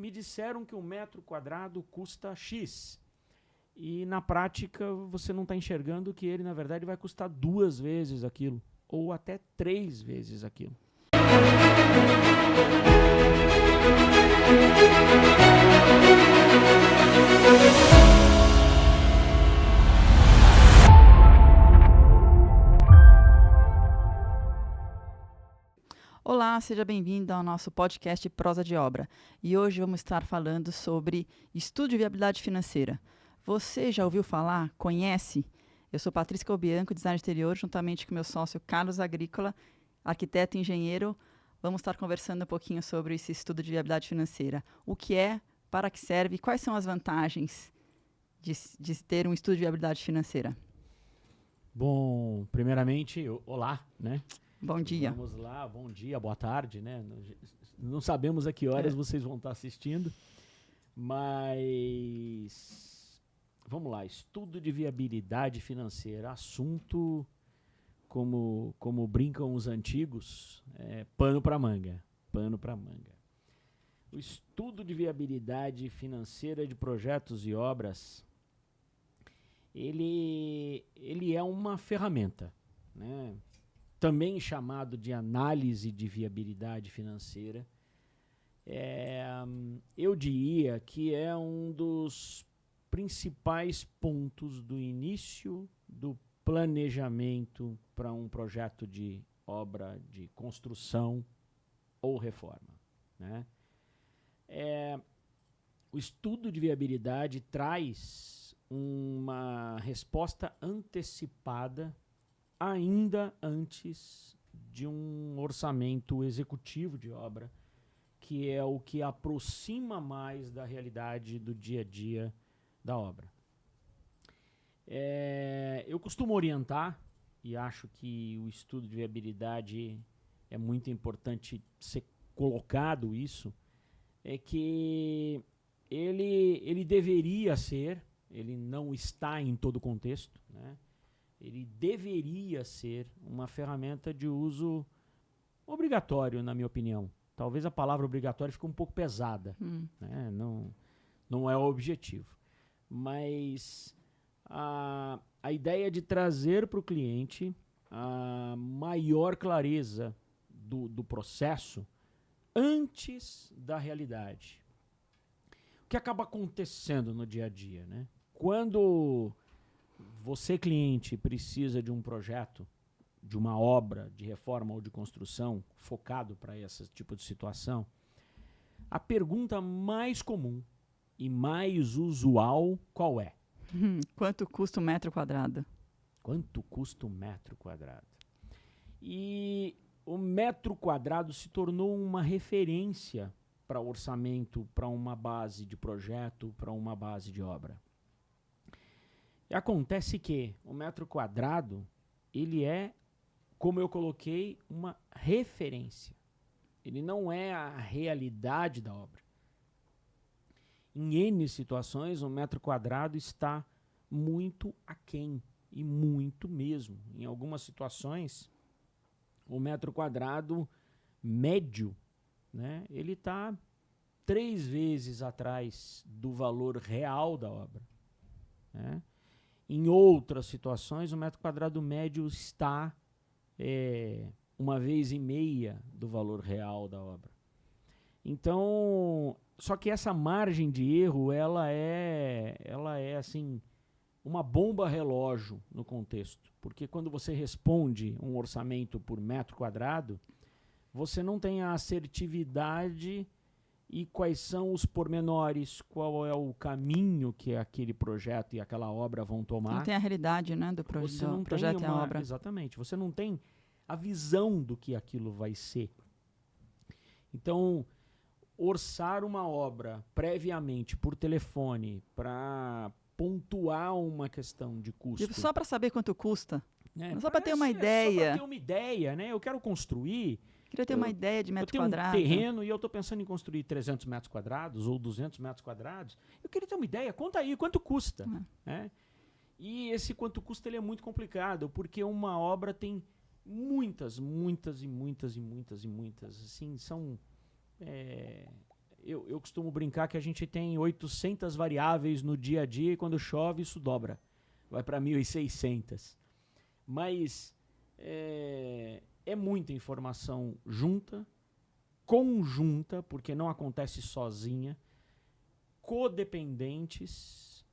me disseram que um metro quadrado custa X. E na prática você não está enxergando que ele, na verdade, vai custar 2 vezes aquilo, ou até 3 vezes aquilo. Olá, seja bem-vindo ao nosso podcast Prosa de Obra. E hoje vamos estar falando sobre estudo de viabilidade financeira. Você já ouviu falar? Conhece? Eu sou Patrícia Calbianco, designer exterior, juntamente com meu sócio Carlos Agrícola, arquiteto e engenheiro. Vamos estar conversando um pouquinho sobre esse estudo de viabilidade financeira. O que é, para que serve e quais são as vantagens de ter um estudo de viabilidade financeira? Bom, primeiramente, olá, né? Bom dia. Vamos lá, bom dia, boa tarde, né? Não sabemos a que horas vocês vão estar assistindo, mas vamos lá, estudo de viabilidade financeira, assunto, como brincam os antigos, pano para manga, pano para manga. O estudo de viabilidade financeira de projetos e obras, ele é uma ferramenta, né? Também chamado de análise de viabilidade financeira. Eu diria que é um dos principais pontos do início do planejamento para um projeto de obra de construção ou reforma, né? O estudo de viabilidade traz uma resposta antecipada ainda antes de um orçamento executivo de obra, que é o que aproxima mais da realidade do dia a dia da obra. Eu costumo orientar, e acho que o estudo de viabilidade é muito importante ser colocado isso, é que ele deveria ser, ele não está em todo o contexto, né? Ele deveria ser uma ferramenta de uso obrigatório, na minha opinião. Talvez a palavra obrigatório fique um pouco pesada, né? Não é o objetivo. Mas a ideia de trazer para o cliente a maior clareza do processo antes da realidade. O que acaba acontecendo no dia a dia, né? Quando você, cliente, precisa de um projeto, de uma obra de reforma ou de construção focado para esse tipo de situação, a pergunta mais comum e mais usual qual é? Quanto custa um metro quadrado? Quanto custa um metro quadrado? E o metro quadrado se tornou uma referência para orçamento, para uma base de projeto, para uma base de obra. E acontece que o metro quadrado, ele é, como eu coloquei, uma referência. Ele não é a realidade da obra. Em N situações, o metro quadrado está muito aquém, e muito mesmo. Em algumas situações, o metro quadrado médio, né, ele está 3 vezes atrás do valor real da obra, né? Em outras situações, o metro quadrado médio está 1,5 vezes do valor real da obra. Então, só que essa margem de erro, ela é assim, uma bomba relógio no contexto. Porque quando você responde um orçamento por metro quadrado, você não tem a assertividade e quais são os pormenores, qual é o caminho que aquele projeto e aquela obra vão tomar. Não tem a realidade, né, do projeto e a obra. Exatamente. Você não tem a visão do que aquilo vai ser. Então, orçar uma obra previamente por telefone para pontuar uma questão de custo. Só para saber quanto custa. Só para ter uma ideia. Só para ter uma ideia, né? Eu quero construir. Queria ter uma ideia de metro quadrado. Eu tenho um terreno e eu estou pensando em construir 300 metros quadrados ou 200 metros quadrados. Eu queria ter uma ideia. Conta aí, quanto custa? Né? E esse quanto custa ele é muito complicado, porque uma obra tem muitas. Assim, são eu costumo brincar que a gente tem 800 variáveis no dia a dia e quando chove isso dobra. Vai para 1.600. Mas é muita informação junta, conjunta, porque não acontece sozinha, codependentes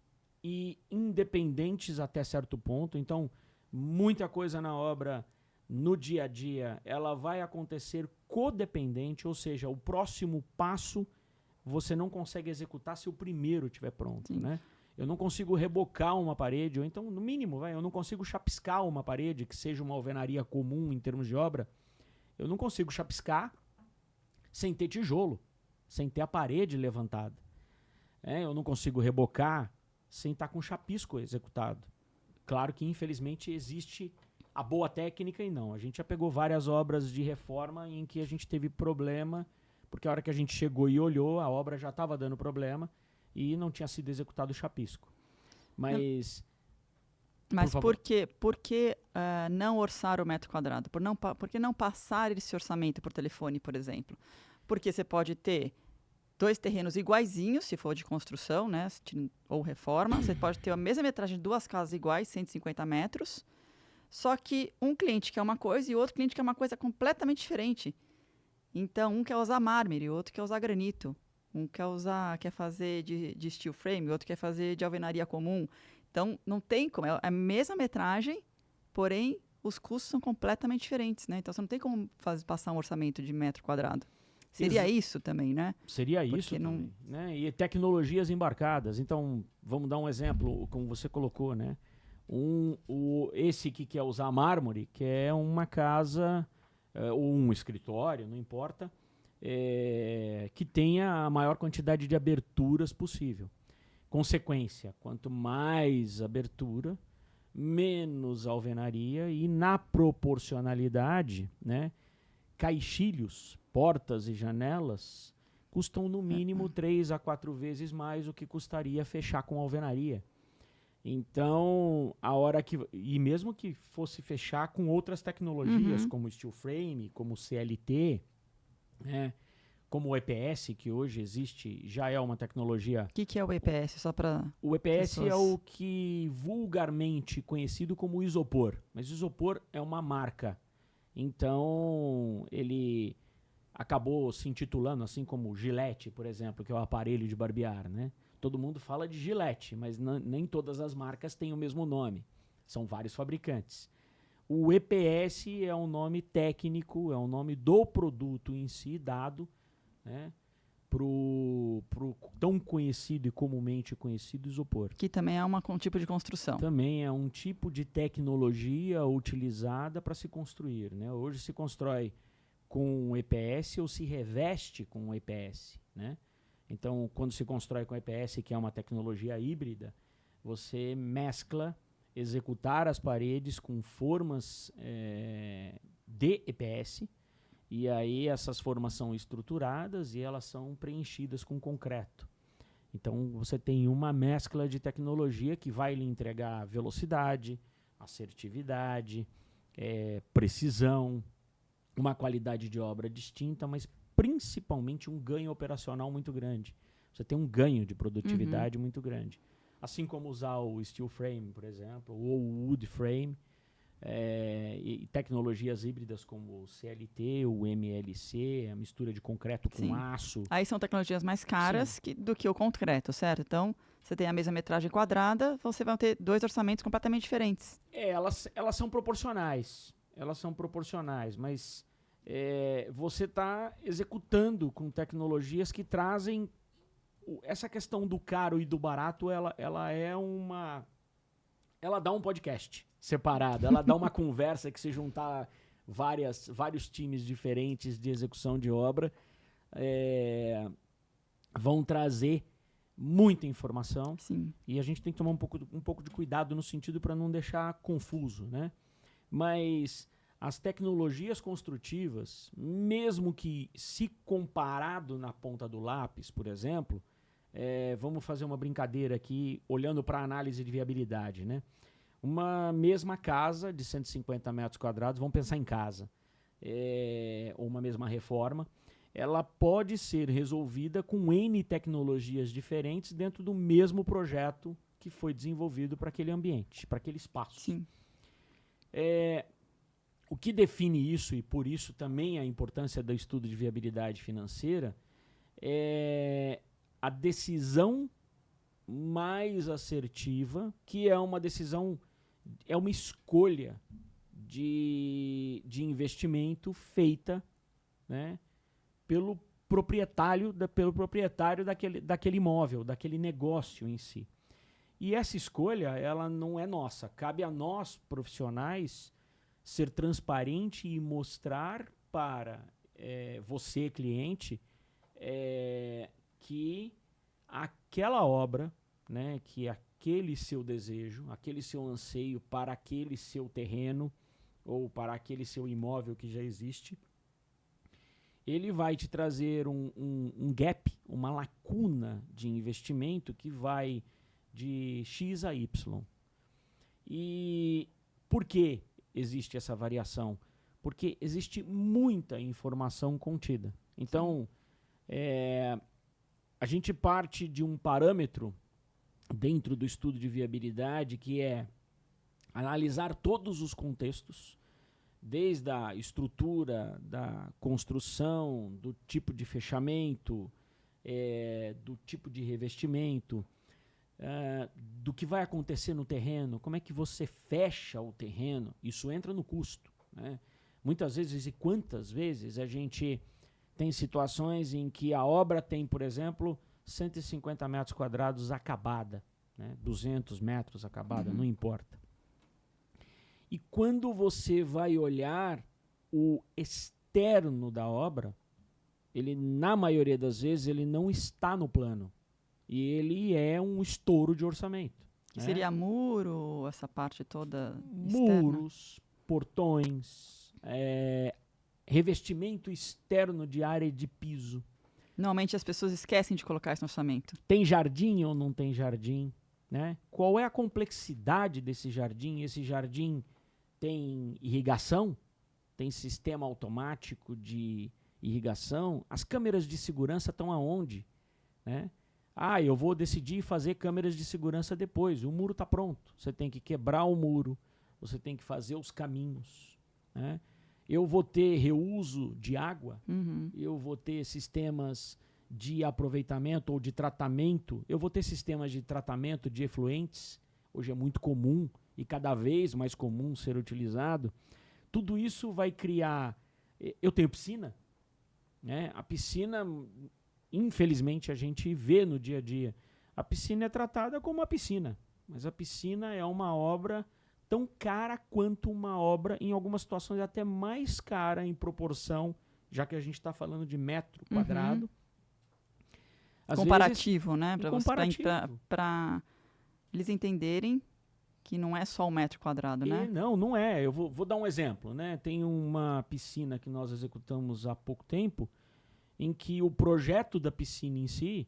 e independentes até certo ponto. Então, muita coisa na obra, no dia a dia, ela vai acontecer codependente, ou seja, o próximo passo você não consegue executar se o primeiro estiver pronto, né? Eu não consigo rebocar uma parede, ou então, no mínimo, eu não consigo chapiscar uma parede, que seja uma alvenaria comum em termos de obra. Eu não consigo chapiscar sem ter tijolo, sem ter a parede levantada. Eu não consigo rebocar sem estar com chapisco executado. Claro que, infelizmente, existe a boa técnica e não. A gente já pegou várias obras de reforma em que a gente teve problema, porque a hora que a gente chegou e olhou, a obra já estava dando problema e não tinha sido executado o chapisco. Mas por que não orçar o metro quadrado? Por que não passar esse orçamento por telefone, por exemplo? Porque você pode ter 2 terrenos iguaizinhos, se for de construção, né, ou reforma. Você pode ter a mesma metragem de 2 casas iguais, 150 metros. Só que um cliente quer uma coisa e o outro cliente quer uma coisa completamente diferente. Então, um quer usar mármore, o outro quer usar granito. Um quer fazer de steel frame, o outro quer fazer de alvenaria comum. Então, não tem como. É a mesma metragem, porém, os custos são completamente diferentes, né? Então, você não tem como passar um orçamento de metro quadrado. Seria isso também, né? Seria isso também, né? E tecnologias embarcadas. Então, vamos dar um exemplo, como você colocou, né? Esse que quer usar mármore, que é uma casa ou um escritório, não importa, que tenha a maior quantidade de aberturas possível. Consequência, quanto mais abertura, menos alvenaria e na proporcionalidade, né, caixilhos, portas e janelas custam no mínimo 3 a 4 vezes mais o que custaria fechar com alvenaria. Então, e mesmo que fosse fechar com outras tecnologias, como steel frame, como CLT, né, como o EPS, que hoje existe, já é uma tecnologia... O que é o EPS? Só para o EPS é o que vulgarmente conhecido como isopor, mas isopor é uma marca. Então, ele acabou se intitulando assim como Gillette, por exemplo, que é o aparelho de barbear, né? Todo mundo fala de Gillette, mas nem todas as marcas têm o mesmo nome. São vários fabricantes. O EPS é um nome técnico, é o nome do produto em si dado, né, pro tão conhecido e comumente conhecido isopor. Que também é um tipo de construção. Também é um tipo de tecnologia utilizada para se construir, né? Hoje se constrói com EPS ou se reveste com EPS, né? Então, quando se constrói com EPS, que é uma tecnologia híbrida, você mescla executar as paredes com formas de EPS, e aí essas formas são estruturadas e elas são preenchidas com concreto. Então, você tem uma mescla de tecnologia que vai lhe entregar velocidade, assertividade, precisão, uma qualidade de obra distinta, mas principalmente um ganho operacional muito grande. Você tem um ganho de produtividade muito grande. Assim como usar o steel frame, por exemplo, ou o wood frame, e tecnologias híbridas como o CLT, o MLC, a mistura de concreto com aço. Aí são tecnologias mais caras do que o concreto, certo? Então, você tem a mesma metragem quadrada, você vai ter 2 orçamentos completamente diferentes. Elas são proporcionais. Elas são proporcionais, mas você está executando com tecnologias que trazem essa questão do caro e do barato. Ela dá um podcast separado, ela dá uma conversa que se juntar vários times diferentes de execução de obra vão trazer muita informação. Sim. E a gente tem que tomar um pouco de cuidado no sentido para não deixar confuso, né? Mas as tecnologias construtivas, mesmo que se comparado na ponta do lápis, por exemplo, vamos fazer uma brincadeira aqui, olhando para a análise de viabilidade, né? Uma mesma casa de 150 metros quadrados, vamos pensar em casa, ou uma mesma reforma, ela pode ser resolvida com N tecnologias diferentes dentro do mesmo projeto que foi desenvolvido para aquele ambiente, para aquele espaço. Sim. O que define isso, e por isso também a importância do estudo de viabilidade financeira, é a decisão mais assertiva, que é uma decisão, é uma escolha de investimento feita, né, pelo proprietário daquele imóvel, daquele negócio em si. E essa escolha, ela não é nossa. Cabe a nós, profissionais, ser transparente e mostrar para você, cliente, que aquela obra, né, que aquele seu desejo, aquele seu anseio para aquele seu terreno ou para aquele seu imóvel que já existe, ele vai te trazer um gap, uma lacuna de investimento que vai de X a Y. E por que existe essa variação? Porque existe muita informação contida. Então, a gente parte de um parâmetro dentro do estudo de viabilidade que é analisar todos os contextos, desde a estrutura, da construção, do tipo de fechamento, do tipo de revestimento, do que vai acontecer no terreno, como é que você fecha o terreno, isso entra no custo, né? Muitas vezes, e quantas vezes, a gente tem situações em que a obra tem, por exemplo, 150 metros quadrados acabada, né? 200 metros acabada, não importa. E quando você vai olhar o externo da obra, ele, na maioria das vezes, ele não está no plano. E ele é um estouro de orçamento. Que seria muro, essa parte toda externa? Muros, portões, revestimento externo de área de piso. Normalmente as pessoas esquecem de colocar isso no orçamento. Tem jardim ou não tem jardim? Né? Qual é a complexidade desse jardim? Esse jardim tem irrigação? Tem sistema automático de irrigação? As câmeras de segurança estão aonde? Né? Eu vou decidir fazer câmeras de segurança depois. O muro está pronto. Você tem que quebrar o muro. Você tem que fazer os caminhos. Né? Eu vou ter reuso de água. Eu vou ter sistemas de aproveitamento ou de tratamento. Eu vou ter sistemas de tratamento de efluentes. Hoje é muito comum e cada vez mais comum ser utilizado. Tudo isso vai criar... Eu tenho piscina. Né? A piscina... Infelizmente, a gente vê no dia a dia. A piscina é tratada como uma piscina, mas a piscina é uma obra tão cara quanto uma obra, em algumas situações até mais cara em proporção, já que a gente está falando de metro quadrado. Comparativo, né? Para eles entenderem que não é só o metro quadrado, né? Não é. Eu vou dar um exemplo, né? Tem uma piscina que nós executamos há pouco tempo, em que o projeto da piscina em si,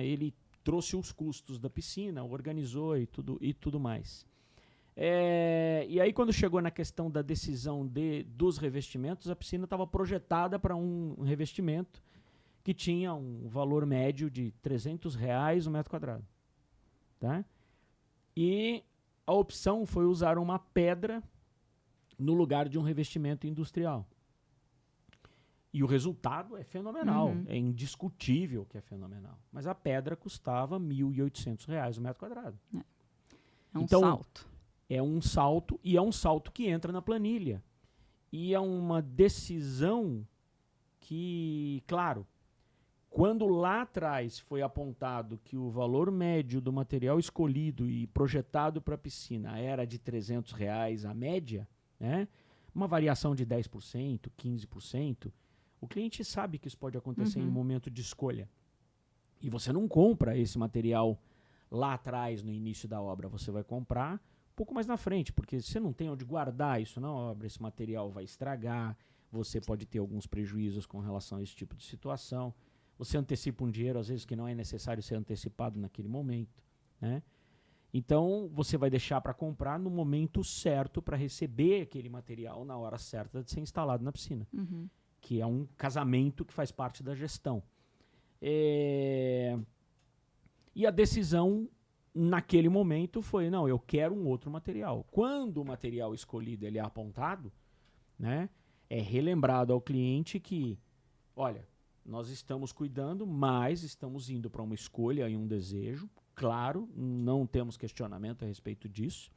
ele trouxe os custos da piscina, organizou e tudo mais. E aí, quando chegou na questão da decisão dos revestimentos, a piscina estava projetada para um revestimento que tinha um valor médio de R$300 o metro quadrado. Tá? E a opção foi usar uma pedra no lugar de um revestimento industrial. E o resultado é fenomenal, é indiscutível que é fenomenal. Mas a pedra custava R$1.800 o metro quadrado. É um salto. É um salto, e é um salto que entra na planilha. E é uma decisão que, claro, quando lá atrás foi apontado que o valor médio do material escolhido e projetado para a piscina era de R$300 a média, né? Uma variação de 10%, 15%, o cliente sabe que isso pode acontecer em um momento de escolha. E você não compra esse material lá atrás, no início da obra. Você vai comprar um pouco mais na frente, porque você não tem onde guardar isso na obra. Esse material vai estragar, você pode ter alguns prejuízos com relação a esse tipo de situação. Você antecipa um dinheiro, às vezes, que não é necessário ser antecipado naquele momento. Né? Então, você vai deixar para comprar no momento certo para receber aquele material na hora certa de ser instalado na piscina. que é um casamento que faz parte da gestão. E a decisão, naquele momento, foi, não, eu quero um outro material. Quando o material escolhido ele é apontado, né, é relembrado ao cliente que, olha, nós estamos cuidando, mas estamos indo para uma escolha e um desejo. Claro, não temos questionamento a respeito disso,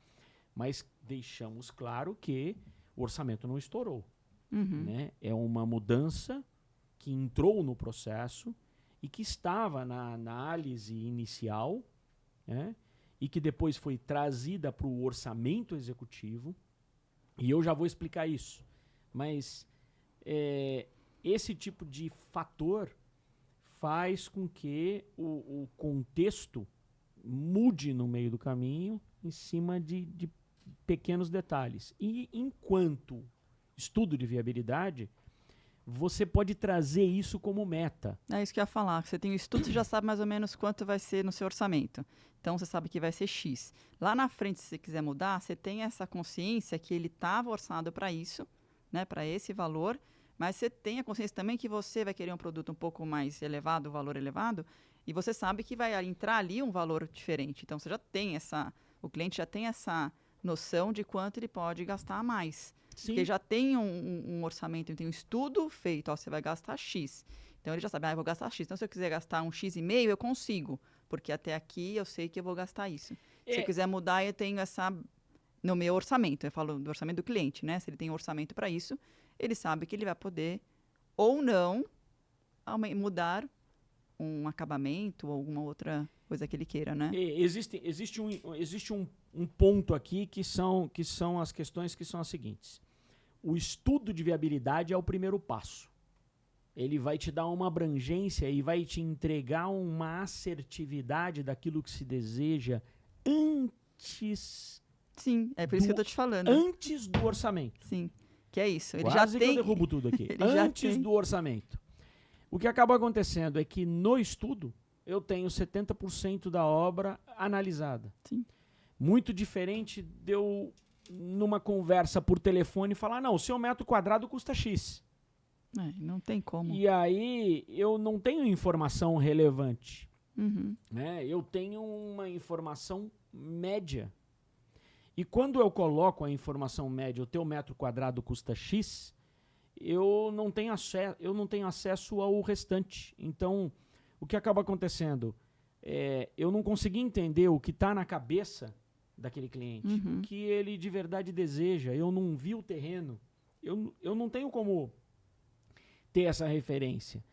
mas deixamos claro que o orçamento não estourou. Né? É uma mudança que entrou no processo e que estava na análise inicial, né? E que depois foi trazida para o orçamento executivo. E eu já vou explicar isso. Mas esse tipo de fator faz com que o contexto mude no meio do caminho em cima de pequenos detalhes. E enquanto estudo de viabilidade, você pode trazer isso como meta. É isso que eu ia falar. Você tem o estudo, você já sabe mais ou menos quanto vai ser no seu orçamento. Então, você sabe que vai ser X. Lá na frente, se você quiser mudar, você tem essa consciência que ele estava orçado para isso, né, para esse valor, mas você tem a consciência também que você vai querer um produto um pouco mais elevado, um valor elevado, e você sabe que vai entrar ali um valor diferente. Então, você já tem o cliente já tem essa noção de quanto ele pode gastar a mais. Sim. Porque já tem um orçamento, tem um estudo feito, ó, você vai gastar X. Então, ele já sabe, eu vou gastar X. Então, se eu quiser gastar um X e meio, eu consigo. Porque até aqui eu sei que eu vou gastar isso. Se eu quiser mudar, eu tenho no meu orçamento. Eu falo do orçamento do cliente, né? Se ele tem um orçamento para isso, ele sabe que ele vai poder ou não mudar um acabamento ou alguma outra coisa que ele queira, né? Existe um ponto aqui que são as questões que são as seguintes. O estudo de viabilidade é o primeiro passo. Ele vai te dar uma abrangência e vai te entregar uma assertividade daquilo que se deseja antes. Sim, é por isso que eu estou te falando. Antes do orçamento. Sim, que é isso. Ele Quase já que tem... eu derrubo tudo aqui. Antes do orçamento. O que acaba acontecendo é que no estudo eu tenho 70% da obra analisada. Sim. Muito diferente de eu, numa conversa por telefone, falar, não, o seu metro quadrado custa X. Não tem como. E aí eu não tenho informação relevante. Uhum. Né? Eu tenho uma informação média. E quando eu coloco a informação média, o teu metro quadrado custa X, eu não tenho acesso ao restante. Então, o que acaba acontecendo? Eu não consegui entender o que está na cabeça daquele cliente, o que ele de verdade deseja. Eu não vi o terreno. Eu não tenho como ter essa referência.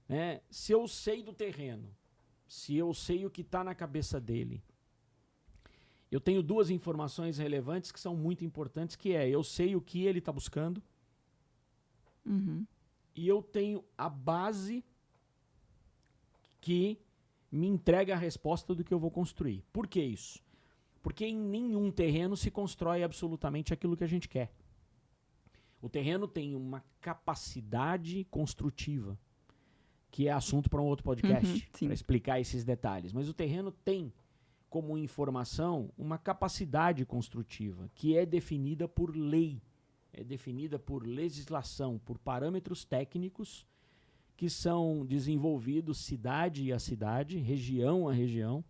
Né? Se eu sei do terreno, se eu sei o que está na cabeça dele, eu tenho duas informações relevantes que são muito importantes, que eu sei o que ele está buscando e eu tenho a base que me entrega a resposta do que eu vou construir. Por que isso? Porque em nenhum terreno se constrói absolutamente aquilo que a gente quer. O terreno tem uma capacidade construtiva, que é assunto para um outro podcast, para explicar esses detalhes. Mas o terreno tem como informação uma capacidade construtiva, que é definida por lei, é definida por legislação, por parâmetros técnicos que são desenvolvidos cidade a cidade, região a região,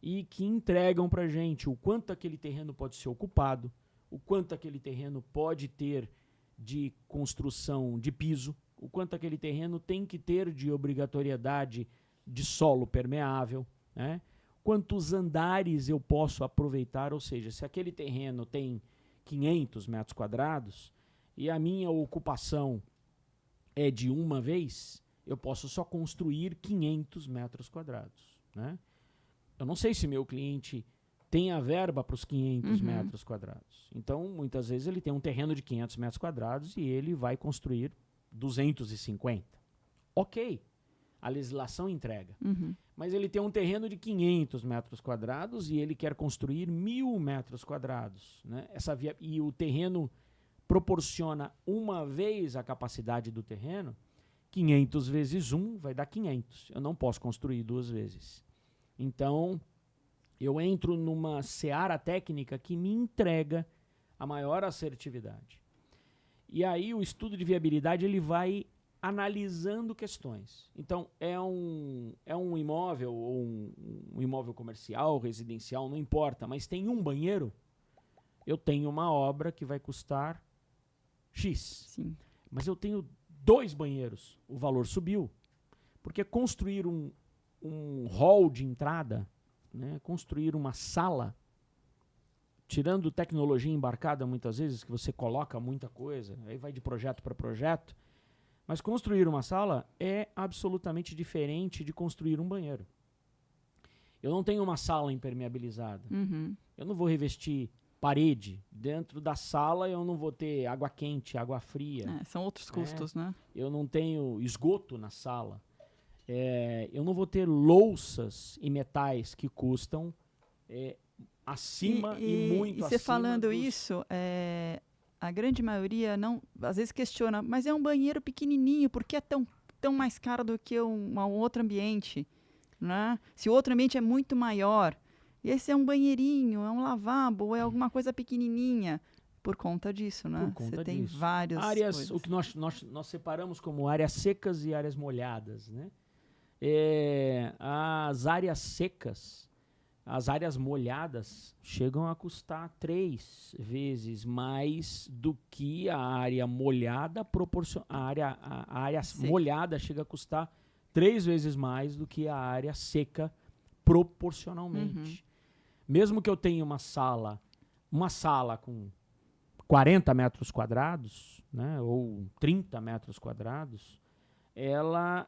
e que entregam para a gente o quanto aquele terreno pode ser ocupado, o quanto aquele terreno pode ter de construção de piso, o quanto aquele terreno tem que ter de obrigatoriedade de solo permeável, né? Quantos andares eu posso aproveitar, ou seja, se aquele terreno tem 500 metros quadrados e a minha ocupação é de uma vez, eu posso só construir 500 metros quadrados, né? Eu não sei se meu cliente tem a verba para os 500 metros quadrados. Então, muitas vezes, ele tem um terreno de 500 metros quadrados e ele vai construir 250. Ok, a legislação entrega. Mas ele tem um terreno de 500 metros quadrados e ele quer construir 1.000 metros quadrados. Né? E o terreno proporciona uma vez a capacidade do terreno, 500 vezes 1 vai dar 500. Eu não posso construir duas vezes. Então, eu entro numa seara técnica que me entrega a maior assertividade. E aí o estudo de viabilidade ele vai analisando questões. Então, é um imóvel, ou um imóvel comercial, residencial, não importa, mas tem um banheiro, eu tenho uma obra que vai custar X. Sim. Mas eu tenho 2 banheiros, o valor subiu. Porque construir um hall de entrada, né, construir uma sala, tirando tecnologia embarcada muitas vezes, que você coloca muita coisa, aí vai de projeto para projeto, mas construir uma sala é absolutamente diferente de construir um banheiro. Eu não tenho uma sala impermeabilizada. Uhum. Eu não vou revestir parede. Dentro da sala eu não vou ter água quente, água fria. São outros custos, né? Eu não tenho esgoto na sala. Eu não vou ter louças e metais que custam acima e muito acima. E você falando isso, a grande maioria não, às vezes questiona, mas é um banheiro pequenininho, por que é tão mais caro do que um outro ambiente? Né? Se o outro ambiente é muito maior, e esse é um banheirinho, é um lavabo, é alguma coisa pequenininha, por conta disso, né? Por conta você tem disso. várias áreas, coisas. o que nós separamos como áreas secas e áreas molhadas, né? As áreas secas, as áreas molhadas chegam a custar 3 vezes mais do que a área molhada a área molhada chega a custar 3 vezes mais do que a área seca proporcionalmente. Uhum. Mesmo que eu tenha uma sala com 40 metros quadrados, né, ou 30 metros quadrados, ela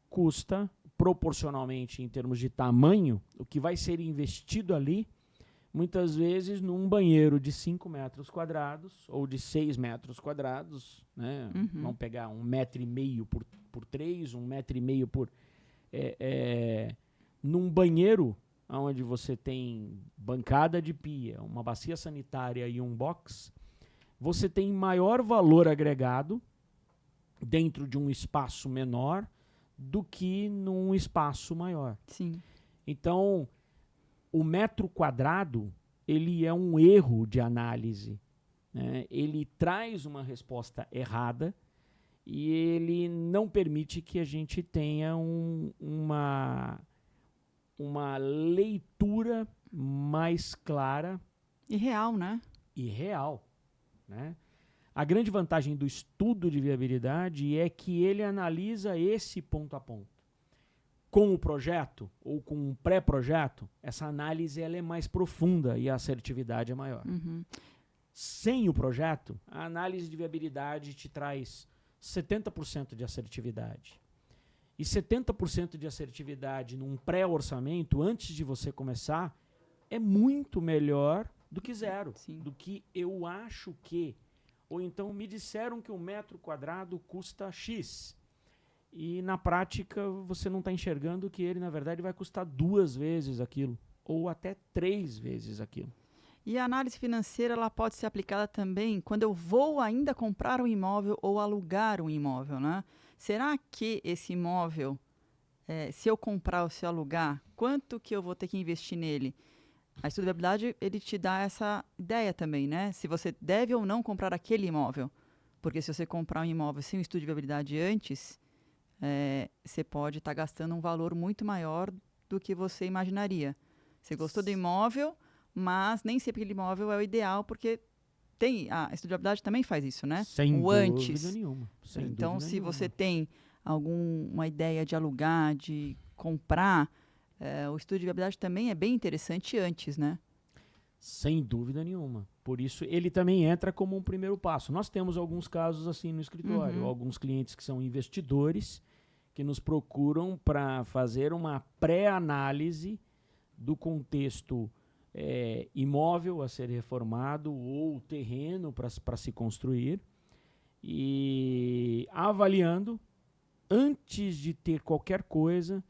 custa proporcionalmente em termos de tamanho, o que vai ser investido ali, muitas vezes num banheiro de 5 metros quadrados ou de 6 metros quadrados, né? Uhum. Vamos pegar 1,5 metro por 3, 1,5 metro por... num banheiro onde você tem bancada de pia, uma bacia sanitária e um box, você tem maior valor agregado dentro de um espaço menor do que num espaço maior. Sim. Então, o metro quadrado, ele é um erro de análise, né? Ele traz uma resposta errada e ele não permite que a gente tenha uma leitura mais clara e real, né? E real, né? A grande vantagem do estudo de viabilidade é que ele analisa esse ponto a ponto. Com o projeto ou com um pré-projeto, essa análise ela é mais profunda e a assertividade é maior. Uhum. Sem o projeto, a análise de viabilidade te traz 70% de assertividade. E 70% de assertividade num pré-orçamento, antes de você começar, é muito melhor do que 0. Sim. Do que eu acho que... Ou então me disseram que 1 metro quadrado custa X. E na prática você não está enxergando que ele, na verdade, vai custar 2 vezes aquilo. Ou até 3 vezes aquilo. E a análise financeira ela pode ser aplicada também quando eu vou ainda comprar um imóvel ou alugar um imóvel, né? Será que esse imóvel, se eu comprar ou se eu alugar, quanto que eu vou ter que investir nele? A estudo de viabilidade, ele te dá essa ideia também, né? Se você deve ou não comprar aquele imóvel. Porque se você comprar um imóvel sem um estudo de viabilidade antes, você pode estar gastando um valor muito maior do que você imaginaria. Você gostou do imóvel, mas nem sempre aquele imóvel é o ideal, porque a estudo de viabilidade também faz isso, né? Sem o dúvida antes. Nenhuma. Sem então, dúvida se nenhuma. você tem alguma ideia de alugar, de comprar... o estudo de viabilidade também é bem interessante antes, né? Sem dúvida nenhuma. Por isso, ele também entra como um primeiro passo. Nós temos alguns casos assim no escritório. Uhum. Alguns clientes que são investidores que nos procuram para fazer uma pré-análise do contexto imóvel a ser reformado ou terreno para se construir e avaliando, antes de ter qualquer coisa,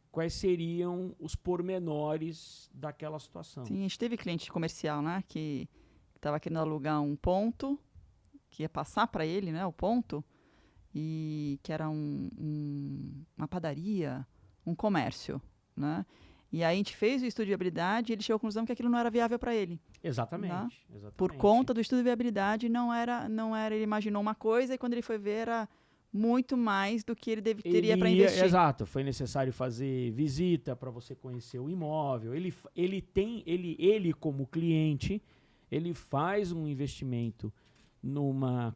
quais seriam os pormenores daquela situação. Sim, a gente teve cliente comercial, né, que estava querendo alugar um ponto, que ia passar para ele, né, o ponto, e que era uma padaria, um comércio, né, E aí a gente fez o estudo de viabilidade e ele chegou à conclusão que aquilo não era viável para ele. Exatamente. Por conta do estudo de viabilidade, não era, ele imaginou uma coisa e quando ele foi ver era muito mais do que ele teria para investir. Exato, foi necessário fazer visita para você conhecer o imóvel. Ele como cliente, ele faz um investimento numa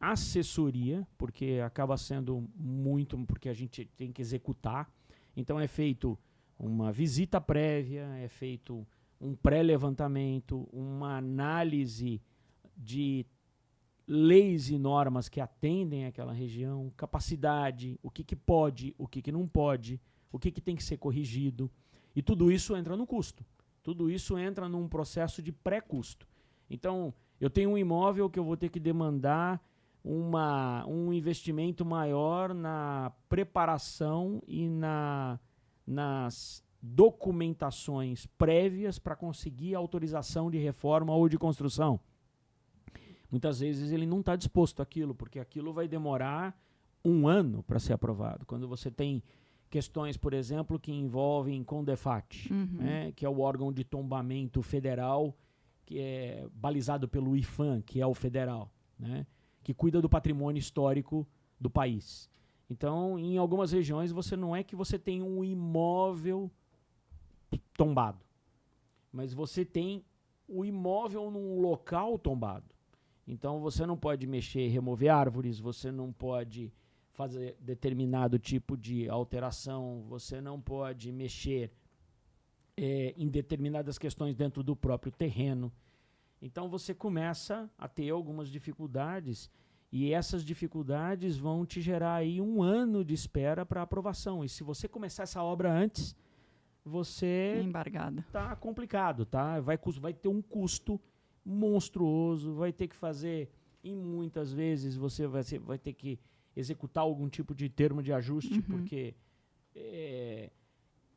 assessoria, porque acaba sendo muito, porque a gente tem que executar. Então é feito uma visita prévia, é feito um pré-levantamento, uma análise de leis e normas que atendem àquela região, capacidade, o que pode, o que não pode, o que tem que ser corrigido. E tudo isso entra no custo. Tudo isso entra num processo de pré-custo. Então, eu tenho um imóvel que eu vou ter que demandar um investimento maior na preparação e nas documentações prévias para conseguir autorização de reforma ou de construção. Muitas vezes ele não está disposto àquilo, porque aquilo vai demorar 1 ano para ser aprovado. Quando você tem questões, por exemplo, que envolvem CONDEFAT, né, que é o órgão de tombamento federal, que é balizado pelo IFAM, que é o federal, né, que cuida do patrimônio histórico do país. Então, em algumas regiões, não é que você tem um imóvel tombado, mas você tem o imóvel num local tombado. Então, você não pode mexer, remover árvores, você não pode fazer determinado tipo de alteração, você não pode mexer em determinadas questões dentro do próprio terreno. Então, você começa a ter algumas dificuldades e essas dificuldades vão te gerar aí 1 ano de espera para aprovação. E se você começar essa obra antes, você está complicado, tá? Vai ter um custo monstruoso, vai ter que fazer, e muitas vezes você vai ter que executar algum tipo de termo de ajuste, porque...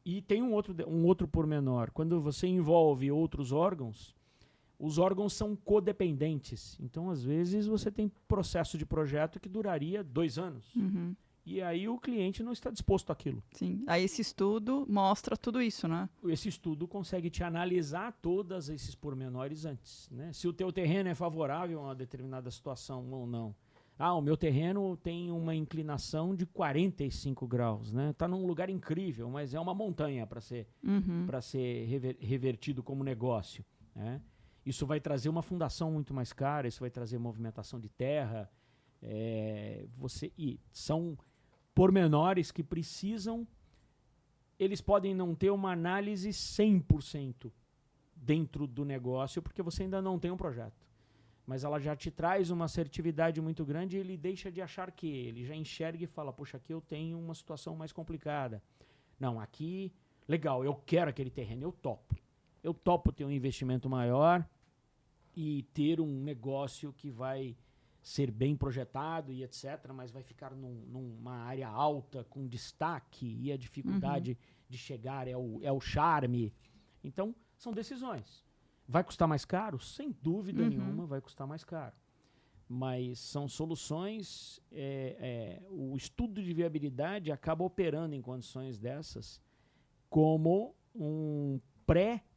e tem um outro pormenor. Quando você envolve outros órgãos, os órgãos são codependentes. Então, às vezes, você tem processo de projeto que duraria 2 anos. E aí o cliente não está disposto àquilo. Sim. Aí esse estudo mostra tudo isso, né? Esse estudo consegue te analisar todos esses pormenores antes, né? Se o teu terreno é favorável a uma determinada situação ou não. O meu terreno tem uma inclinação de 45 graus, né? Está num lugar incrível, mas é uma montanha para ser revertido como negócio, né? Isso vai trazer uma fundação muito mais cara, isso vai trazer movimentação de terra. E são pormenores que precisam, eles podem não ter uma análise 100% dentro do negócio, porque você ainda não tem um projeto. Mas ela já te traz uma assertividade muito grande e ele deixa de achar que, ele já enxerga e fala, puxa, aqui eu tenho uma situação mais complicada. Não, aqui, legal, eu quero aquele terreno, eu topo. Eu topo ter um investimento maior e ter um negócio que vai ser bem projetado e etc., mas vai ficar numa área alta, com destaque, e a dificuldade de chegar é o charme. Então, são decisões. Vai custar mais caro? Sem dúvida nenhuma vai custar mais caro. Mas são soluções... o estudo de viabilidade acaba operando em condições dessas como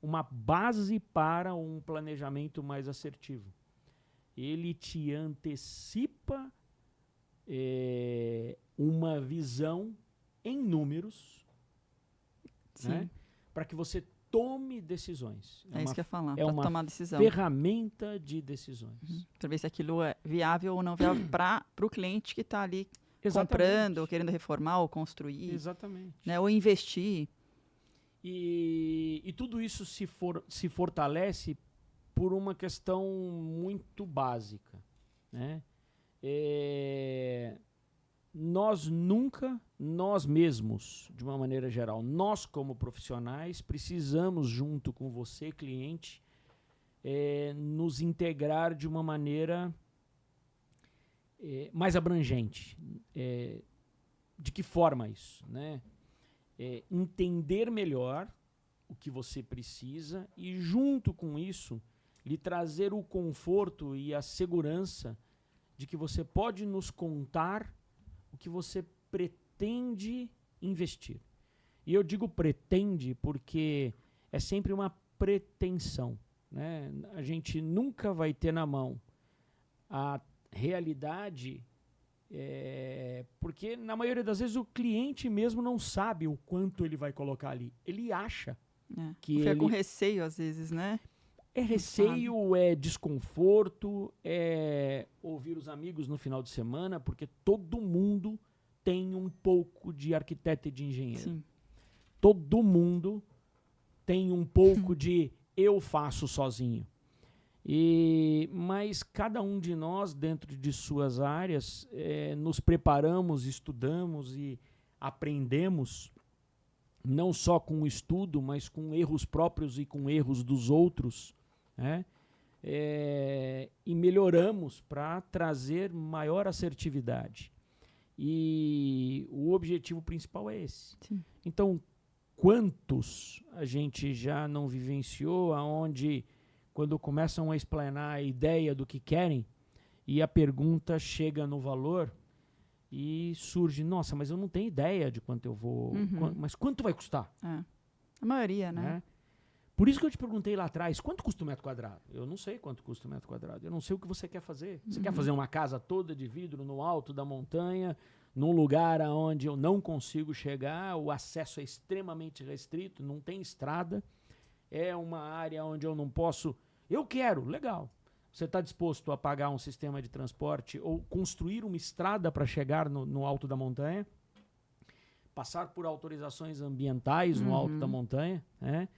uma base para um planejamento mais assertivo. Ele te antecipa uma visão em números, né, para que você tome decisões. Isso que eu ia falar, para tomar decisão. Ferramenta de decisões. Para ver se aquilo é viável ou não viável para o cliente que está ali comprando, ou querendo reformar, ou construir. Exatamente. Né, ou investir. E tudo isso se fortalece por uma questão muito básica, né? Nós mesmos, de uma maneira geral, nós como profissionais, precisamos, junto com você, cliente, nos integrar de uma maneira mais abrangente. De que forma isso, né? Entender melhor o que você precisa e, junto com isso, lhe trazer o conforto e a segurança de que você pode nos contar o que você pretende investir. E eu digo pretende porque é sempre uma pretensão, né? A gente nunca vai ter na mão a realidade, porque na maioria das vezes o cliente mesmo não sabe o quanto ele vai colocar ali. Ele acha que fica ele... com receio às vezes, né? É receio, é desconforto, é ouvir os amigos no final de semana, porque todo mundo tem um pouco de arquiteto e de engenheiro. Sim. Todo mundo tem um pouco de eu faço sozinho. Mas cada um de nós, dentro de suas áreas, nos preparamos, estudamos e aprendemos, não só com o estudo, mas com erros próprios e com erros dos outros, né? E melhoramos para trazer maior assertividade. E o objetivo principal é esse. Sim. Então, quantos a gente já não vivenciou aonde, quando começam a explanar a ideia do que querem, e a pergunta chega no valor e surge, nossa, mas eu não tenho ideia de quanto eu vou... mas quanto vai custar? A maioria, né? Por isso que eu te perguntei lá atrás, quanto custa um metro quadrado? Eu não sei quanto custa um metro quadrado. Eu não sei o que você quer fazer. Você quer fazer uma casa toda de vidro no alto da montanha, num lugar onde eu não consigo chegar, o acesso é extremamente restrito, não tem estrada, é uma área onde eu não posso... Eu quero, legal. Você está disposto a pagar um sistema de transporte ou construir uma estrada para chegar no alto da montanha? Passar por autorizações ambientais no alto da montanha, né?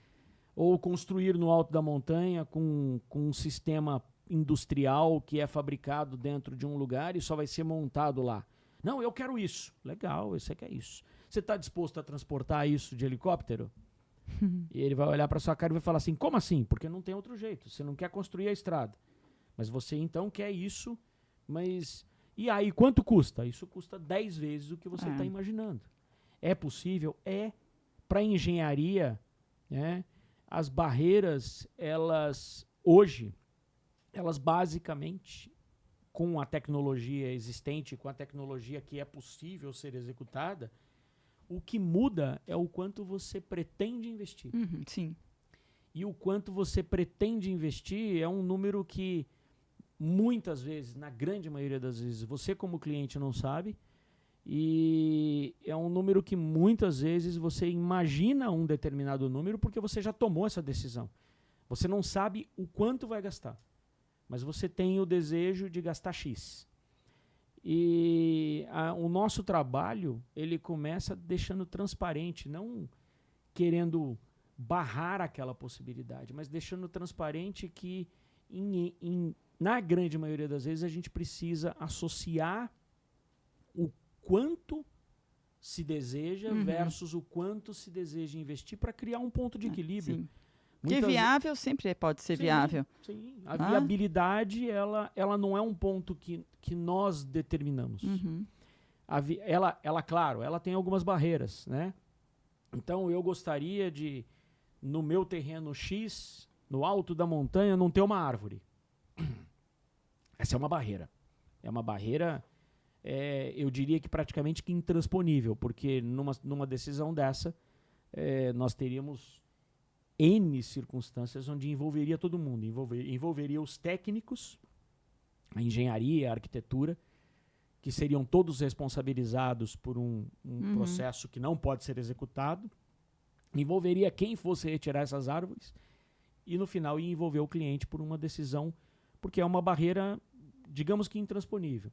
Ou construir no alto da montanha com um sistema industrial que é fabricado dentro de um lugar e só vai ser montado lá. Não, eu quero isso. Legal, você quer isso. Você está disposto a transportar isso de helicóptero? E ele vai olhar para sua cara e vai falar assim, como assim? Porque não tem outro jeito. Você não quer construir a estrada. Mas você então quer isso, mas... E aí, quanto custa? Isso custa 10 vezes o que você está imaginando. É possível? É. Para engenharia, né? As barreiras, hoje, elas basicamente, com a tecnologia existente, com a tecnologia que é possível ser executada, o que muda é o quanto você pretende investir. Sim. E o quanto você pretende investir é um número que muitas vezes, na grande maioria das vezes, você como cliente não sabe, e é um número que muitas vezes você imagina um determinado número porque você já tomou essa decisão. Você não sabe o quanto vai gastar, mas você tem o desejo de gastar X. E o nosso trabalho, ele começa deixando transparente, não querendo barrar aquela possibilidade, mas deixando transparente que na grande maioria das vezes a gente precisa associar o quanto se deseja versus o quanto se deseja investir para criar um ponto de equilíbrio. Sim. Porque viável sempre pode ser viável. Sim, a viabilidade ela não é um ponto que nós determinamos. Claro, ela tem algumas barreiras, né? Então eu gostaria de, no meu terreno X, no alto da montanha, não ter uma árvore. Essa é uma barreira. É uma barreira... eu diria que praticamente que intransponível, porque numa decisão dessa, nós teríamos N circunstâncias onde envolveria todo mundo, envolveria os técnicos, a engenharia, a arquitetura, que seriam todos responsabilizados por um processo que não pode ser executado, envolveria quem fosse retirar essas árvores e no final ia envolver o cliente por uma decisão, porque é uma barreira, digamos que intransponível.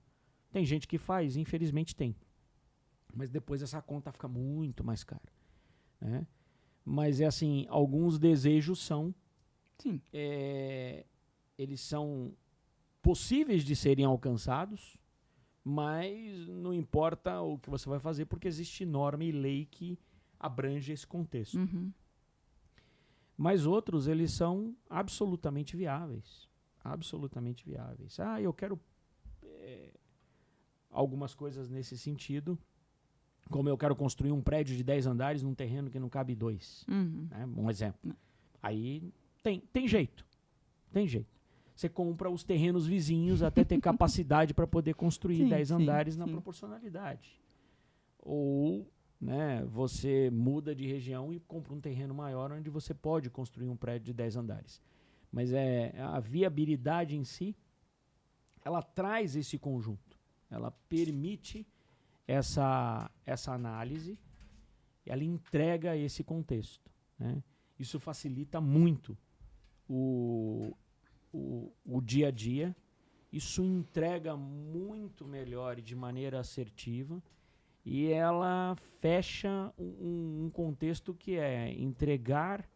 Tem gente que faz, infelizmente tem. Mas depois essa conta fica muito mais cara, né? Mas é assim, alguns desejos são... Sim. Eles são possíveis de serem alcançados, mas não importa o que você vai fazer, porque existe norma e lei que abrange esse contexto. Mas outros, eles são absolutamente viáveis. Absolutamente viáveis. Eu quero... algumas coisas nesse sentido, como eu quero construir um prédio de 10 andares num terreno que não cabe 2. Né? Um exemplo. Aí tem jeito. Tem jeito. Você compra os terrenos vizinhos até ter capacidade para poder construir 10 andares na proporcionalidade. Ou né, você muda de região e compra um terreno maior onde você pode construir um prédio de 10 andares. Mas a viabilidade em si, ela traz esse conjunto. Ela permite essa análise, ela entrega esse contexto, né? Isso facilita muito o dia a dia. Isso entrega muito melhor e de maneira assertiva. E ela fecha um contexto que é entregar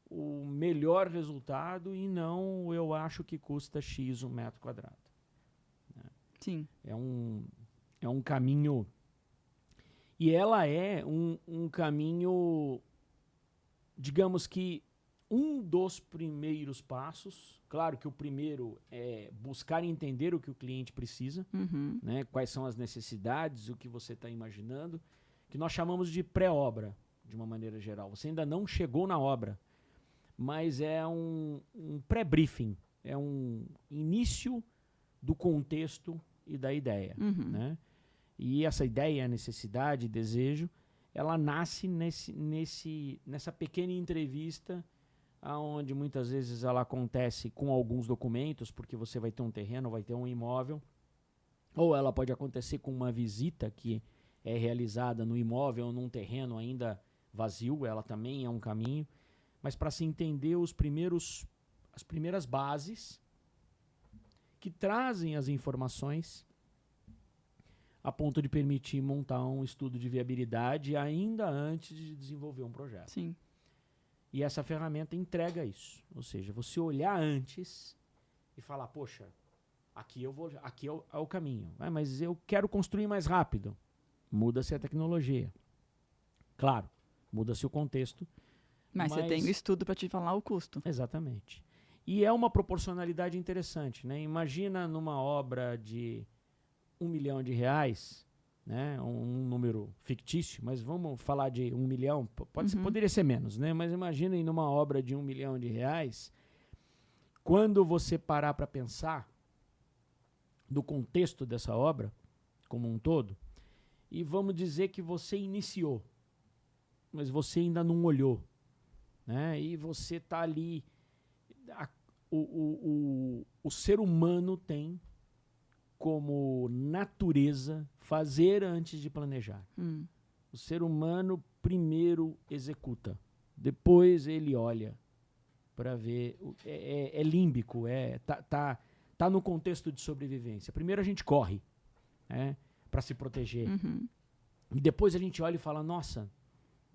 o melhor resultado e não eu acho que custa X um metro quadrado. Né? Sim. É um caminho... E ela é um caminho, digamos que um dos primeiros passos. Claro que o primeiro é buscar entender o que o cliente precisa, né? Quais são as necessidades, o que você está imaginando, que nós chamamos de pré-obra, de uma maneira geral. Você ainda não chegou na obra, mas é um pré-briefing, é um início do contexto e da ideia, né? E essa ideia, necessidade, desejo, ela nasce nessa pequena entrevista, onde muitas vezes ela acontece com alguns documentos, porque você vai ter um terreno, vai ter um imóvel, ou ela pode acontecer com uma visita que é realizada no imóvel ou num terreno ainda vazio, ela também é um caminho, mas para se entender as primeiras bases que trazem as informações a ponto de permitir montar um estudo de viabilidade ainda antes de desenvolver um projeto. Sim. E essa ferramenta entrega isso. Ou seja, você olhar antes e falar, poxa, aqui é o caminho. Mas eu quero construir mais rápido. Muda-se a tecnologia. Claro, muda-se o contexto. Mas você tem o estudo para te falar o custo. Exatamente. E é uma proporcionalidade interessante, né? Imagina numa obra de R$1 milhão, né? Um número fictício, mas vamos falar de 1 milhão, poderia ser menos, né? Mas imaginem numa obra de R$1 milhão, quando você parar para pensar do contexto dessa obra, como um todo, e vamos dizer que você iniciou, mas você ainda não olhou, né? E você está ali, o ser humano tem como natureza fazer antes de planejar. O ser humano primeiro executa, depois ele olha para ver. É límbico, tá no contexto de sobrevivência. Primeiro a gente corre, né, para se proteger. E depois a gente olha e fala, nossa,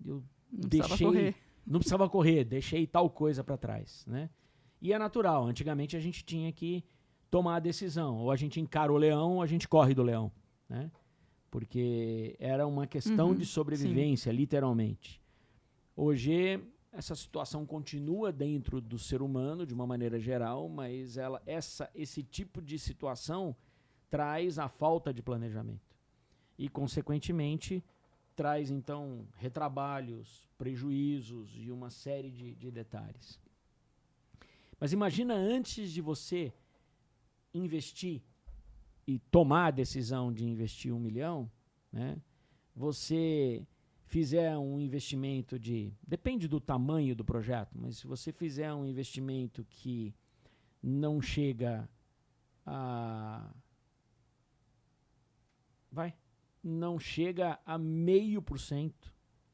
eu não precisava correr, deixei tal coisa para trás, né? E é natural, antigamente a gente tinha que tomar a decisão, ou a gente encara o leão, ou a gente corre do leão, né? Porque era uma questão de sobrevivência, literalmente. Hoje, essa situação continua dentro do ser humano, de uma maneira geral, mas esse tipo de situação traz a falta de planejamento. E, consequentemente, traz, então, retrabalhos, prejuízos e uma série de detalhes. Mas imagina antes de você investir e tomar a decisão de investir 1 milhão, né? Você fizer um investimento depende do tamanho do projeto, mas se você fizer um investimento que não chega não chega a 0,5%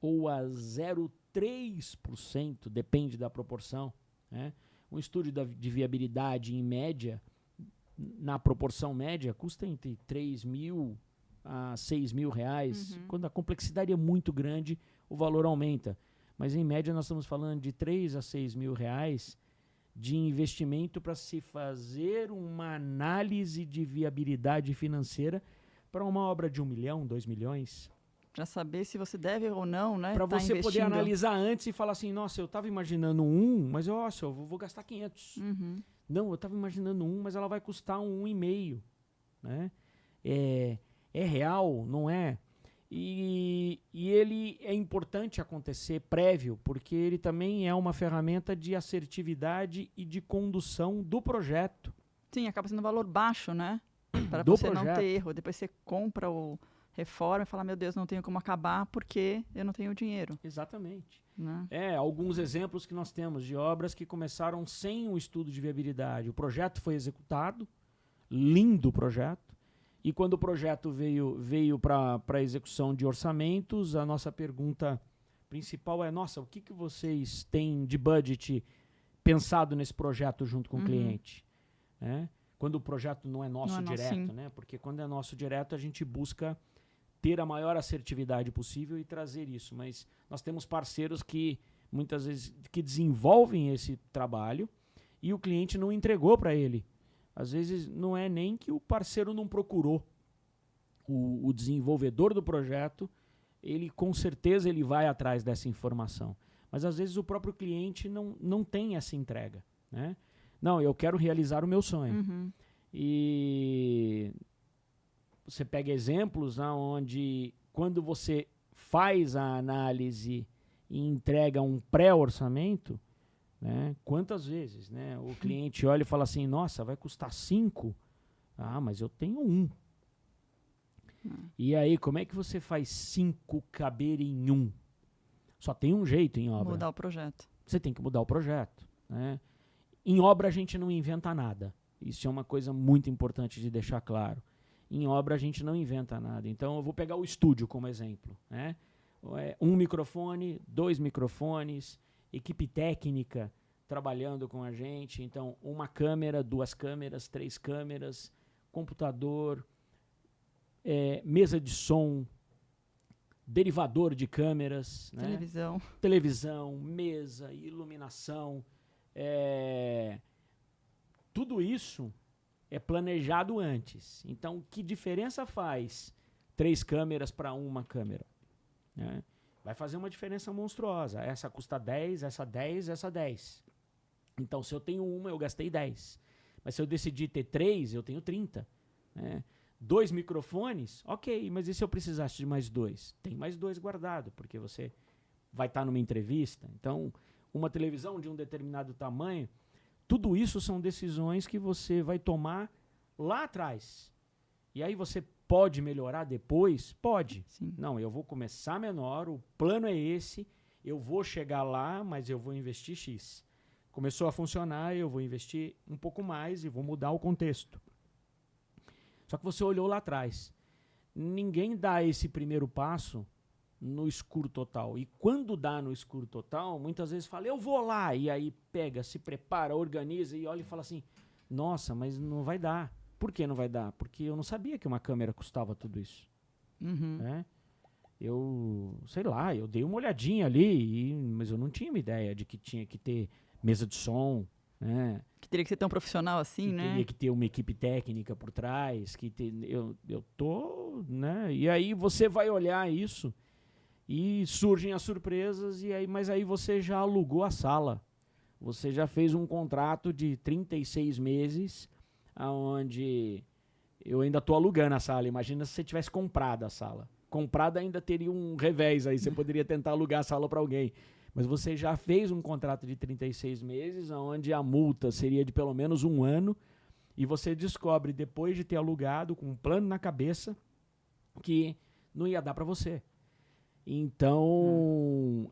ou a 0,3%, depende da proporção, né? Um estudo de viabilidade, em média, na proporção média, custa entre 3 mil a 6 mil reais. Quando a complexidade é muito grande, o valor aumenta. Mas, em média, nós estamos falando de 3 a 6 mil reais de investimento para se fazer uma análise de viabilidade financeira para uma obra de 1 milhão, 2 milhões. Para saber se você deve ou não, né? Para você poder analisar antes e falar assim, nossa, eu estava imaginando mas eu vou gastar 500. Não, eu estava imaginando mas ela vai custar 1,5. Né? É real, não é? E ele é importante acontecer prévio, porque ele também é uma ferramenta de assertividade e de condução do projeto. Sim, acaba sendo um valor baixo, né? Para você não ter erro. Depois você compra ou reforma e fala, meu Deus, não tenho como acabar porque eu não tenho dinheiro. Exatamente. Né? Alguns exemplos que nós temos de obras que começaram sem um estudo de viabilidade. O projeto foi executado, lindo projeto, e quando o projeto veio para a execução de orçamentos, a nossa pergunta principal é, nossa, o que vocês têm de budget pensado nesse projeto junto com o cliente? Quando o projeto não é nosso direto, né? Porque quando é nosso direto, a gente busca ter a maior assertividade possível e trazer isso. Mas nós temos parceiros que, muitas vezes, que desenvolvem esse trabalho e o cliente não entregou para ele. Às vezes, não é nem que o parceiro não procurou. O desenvolvedor do projeto, ele com certeza ele vai atrás dessa informação. Mas, às vezes, o próprio cliente não tem essa entrega, né? Não, eu quero realizar o meu sonho. E você pega exemplos onde, quando você faz a análise e entrega um pré-orçamento, né, quantas vezes, né, o cliente olha e fala assim, nossa, vai custar 5? Ah, mas eu tenho 1. E aí, como é que você faz 5 caber em 1? Só tem um jeito em obra. Mudar o projeto. Você tem que mudar o projeto, né? Em obra a gente não inventa nada. Isso é uma coisa muito importante de deixar claro. Em obra a gente não inventa nada. Então eu vou pegar o estúdio como exemplo, né? 1 microfone, 2 microfones, equipe técnica trabalhando com a gente. Então 1 câmera, 2 câmeras, 3 câmeras, computador, mesa de som, derivador de câmeras, né? Televisão, mesa, iluminação. Tudo isso é planejado antes. Então, que diferença faz 3 câmeras para 1 câmera? Né? Vai fazer uma diferença monstruosa. Essa custa 10, essa 10, essa 10. Então, se eu tenho 1, eu gastei 10. Mas se eu decidir ter 3, eu tenho 30. Né? 2 microfones, ok, mas e se eu precisasse de mais 2? Tem mais 2 guardado, porque você vai estar numa entrevista. Então, uma televisão de um determinado tamanho, tudo isso são decisões que você vai tomar lá atrás. E aí você pode melhorar depois? Pode. Sim. Não, eu vou começar menor, o plano é esse, eu vou chegar lá, mas eu vou investir X. Começou a funcionar, eu vou investir um pouco mais e vou mudar o contexto. Só que você olhou lá atrás. Ninguém dá esse primeiro passo no escuro total. E quando dá no escuro total, muitas vezes fala, eu vou lá. E aí pega, se prepara, organiza e olha e fala assim, nossa, mas não vai dar. Por que não vai dar? Porque eu não sabia que uma câmera custava tudo isso. Né? Eu, sei lá, eu dei uma olhadinha ali, mas eu não tinha uma ideia de que tinha que ter mesa de som, né? Que teria que ser tão profissional assim, que né? Teria que ter uma equipe técnica por trás, eu tô, né? E aí você vai olhar isso e surgem as surpresas, mas aí você já alugou a sala. Você já fez um contrato de 36 meses, onde eu ainda estou alugando a sala. Imagina se você tivesse comprado a sala. Comprada ainda teria um revés aí, você poderia tentar alugar a sala para alguém. Mas você já fez um contrato de 36 meses, onde a multa seria de pelo menos 1 ano, e você descobre, depois de ter alugado, com um plano na cabeça, que não ia dar para você. Então...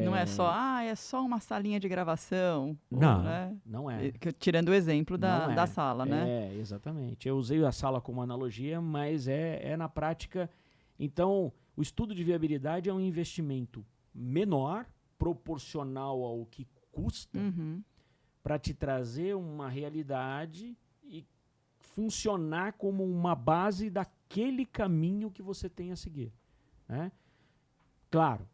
Não é só uma salinha de gravação. Não, né? Não é. Tirando o exemplo da sala, né? Exatamente. Eu usei a sala como analogia, mas é na prática. Então, o estudo de viabilidade é um investimento menor, proporcional ao que custa, para te trazer uma realidade e funcionar como uma base daquele caminho que você tem a seguir, né? Claro,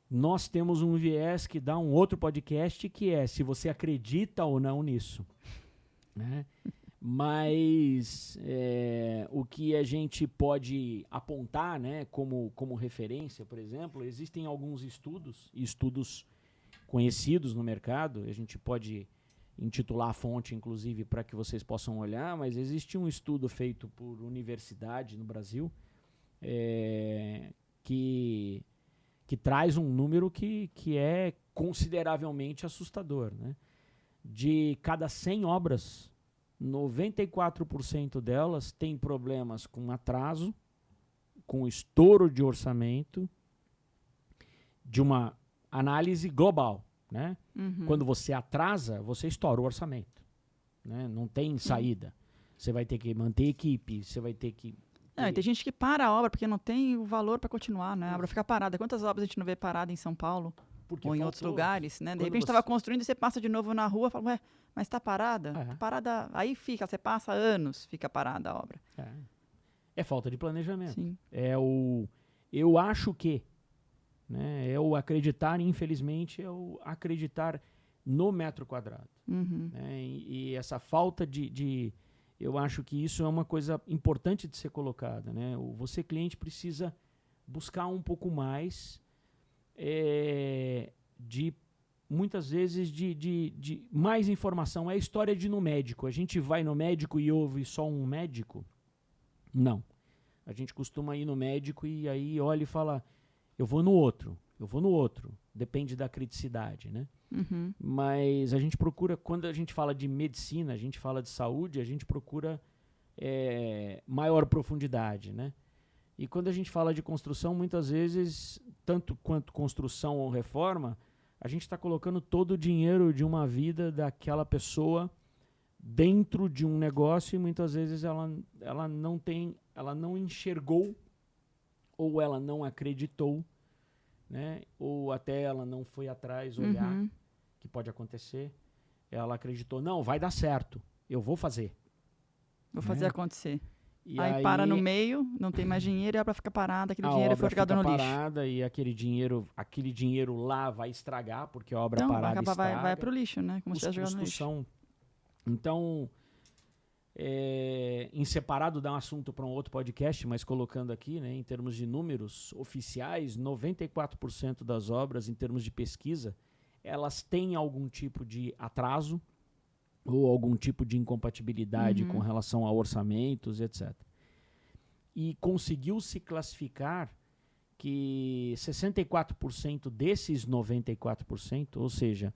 nós temos um viés que dá um outro podcast, que é se você acredita ou não nisso, né? Mas o que a gente pode apontar, né, como referência, por exemplo, existem alguns estudos conhecidos no mercado, a gente pode intitular a fonte, inclusive, para que vocês possam olhar, mas existe um estudo feito por universidade no Brasil que traz um número que é consideravelmente assustador, né? De cada 100 obras, 94% delas têm problemas com atraso, com estouro de orçamento de uma análise global, né? Quando você atrasa, você estoura o orçamento, né? Não tem saída. Você vai ter que manter equipe, você vai ter que... E tem gente que para a obra porque não tem o valor para continuar, né? A obra fica parada. Quantas obras a gente não vê parada em São Paulo Porque ou em faltou. outros lugares, né? De Quando repente estava construindo e você passa de novo na rua e fala, ué, mas está parada? Tá parada. Aí fica, você passa anos, fica parada a obra. É falta de planejamento. Sim. Eu acho que, né? É o acreditar, infelizmente, é o acreditar no metro quadrado. Né? E essa falta de... Eu acho que isso é uma coisa importante de ser colocada, né? Você, cliente, precisa buscar um pouco mais de, muitas vezes, de mais informação. É a história de ir no médico. A gente vai no médico e ouve só um médico? Não. A gente costuma ir no médico e aí olha e fala, eu vou no outro. Depende da criticidade, né? Mas a gente procura, quando a gente fala de medicina, a gente fala de saúde, a gente procura maior profundidade, né? E quando a gente fala de construção, muitas vezes, tanto quanto construção ou reforma, a gente está colocando todo o dinheiro de uma vida daquela pessoa dentro de um negócio e muitas vezes ela não enxergou ou ela não acreditou, né? Ou até ela não foi atrás olhar, que pode acontecer. Ela acreditou, não, vai dar certo, eu vou fazer. Vou fazer acontecer. E aí para no meio, não tem mais dinheiro e a obra fica parada, aquele dinheiro foi jogado no lixo. Parada e aquele dinheiro lá vai estragar, porque a obra então, parada estraga. Vai pro lixo, né? Como se tivesse jogado no lixo. Então, em separado dá um assunto para um outro podcast, mas colocando aqui, né, em termos de números oficiais, 94% das obras, em termos de pesquisa, elas têm algum tipo de atraso ou algum tipo de incompatibilidade com relação a orçamentos, etc. E conseguiu se classificar que 64% desses 94%, ou seja,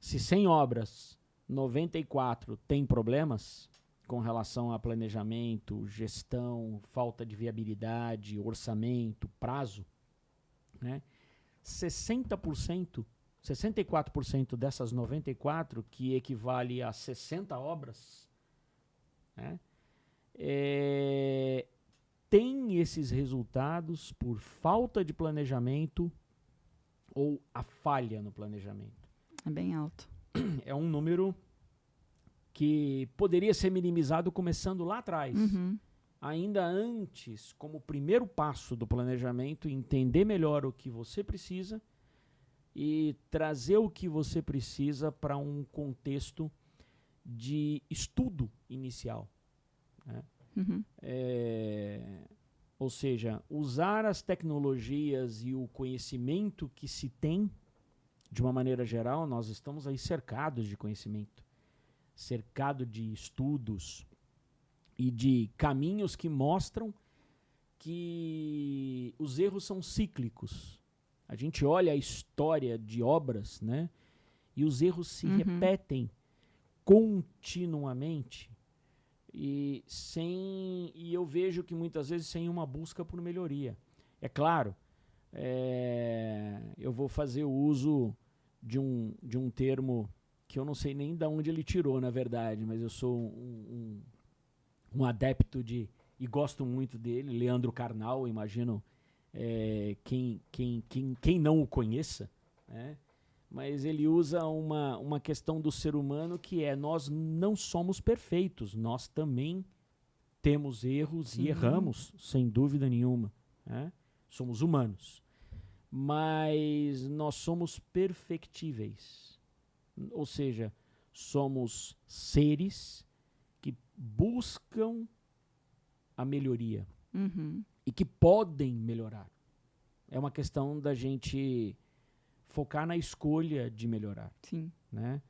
se 100 obras, 94 tem problemas com relação a planejamento, gestão, falta de viabilidade, orçamento, prazo, né? 64% dessas 94, que equivale a 60 obras, né, tem esses resultados por falta de planejamento ou a falha no planejamento. É bem alto. É um número que poderia ser minimizado começando lá atrás. Ainda antes, como primeiro passo do planejamento, entender melhor o que você precisa e trazer o que você precisa para um contexto de estudo inicial, né? Ou seja, usar as tecnologias e o conhecimento que se tem, de uma maneira geral, nós estamos aí cercados de conhecimento, cercado de estudos e de caminhos que mostram que os erros são cíclicos. A gente olha a história de obras, né, e os erros se repetem continuamente e eu vejo que muitas vezes sem uma busca por melhoria. É claro, eu vou fazer o uso de um termo que eu não sei nem de onde ele tirou, na verdade, mas eu sou um adepto e gosto muito dele, Leandro Carnal, imagino quem não o conheça, né? Mas ele usa uma questão do ser humano que nós não somos perfeitos, nós também temos erros e erramos, sem dúvida nenhuma, né? Somos humanos, mas nós somos perfectíveis, ou seja, somos seres que buscam a melhoria e que podem melhorar. É uma questão da gente focar na escolha de melhorar. Sim. Né?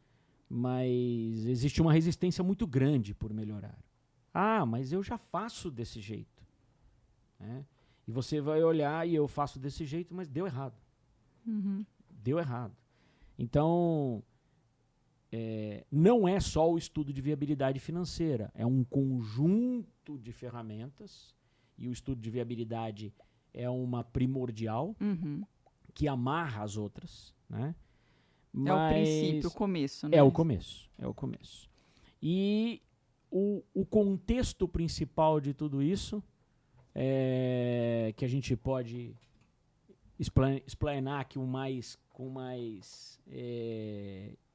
Mas existe uma resistência muito grande por melhorar. Ah, mas eu já faço desse jeito. Né? E você vai olhar e eu faço desse jeito, mas deu errado. Deu errado. Então, não é só o estudo de viabilidade financeira, é um conjunto de ferramentas e o estudo de viabilidade é uma primordial, que amarra as outras, né? É o princípio, o começo, né? É o começo, é o começo. E o contexto principal de tudo isso, que a gente pode explanar aqui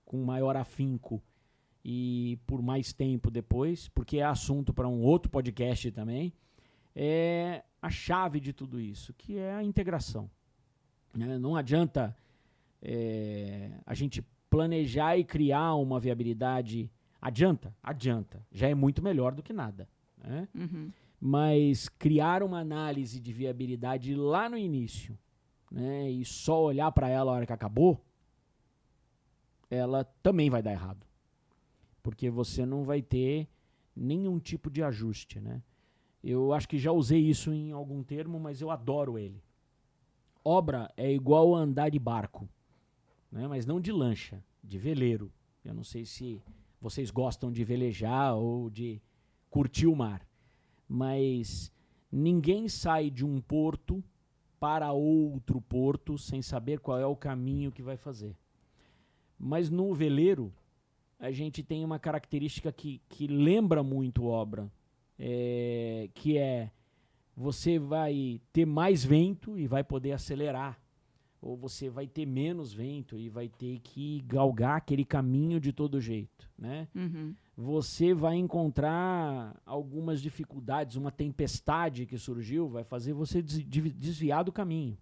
com maior afinco e por mais tempo depois, porque é assunto para um outro podcast também, é a chave de tudo isso, que é a integração. Não adianta a gente planejar e criar uma viabilidade. Adianta, já é muito melhor do que nada, né? Mas criar uma análise de viabilidade lá no início, né, e só olhar para ela a hora que acabou, ela também vai dar errado, porque você não vai ter nenhum tipo de ajuste, né? Eu acho que já usei isso em algum termo, mas eu adoro ele. Obra é igual a andar de barco, né? Mas não de lancha, de veleiro. Eu não sei se vocês gostam de velejar ou de curtir o mar, mas ninguém sai de um porto para outro porto sem saber qual é o caminho que vai fazer. Mas no veleiro, a gente tem uma característica que lembra muito obra, que é você vai ter mais vento e vai poder acelerar, ou você vai ter menos vento e vai ter que galgar aquele caminho de todo jeito, né? Você vai encontrar algumas dificuldades, uma tempestade que surgiu vai fazer você desviar do caminho.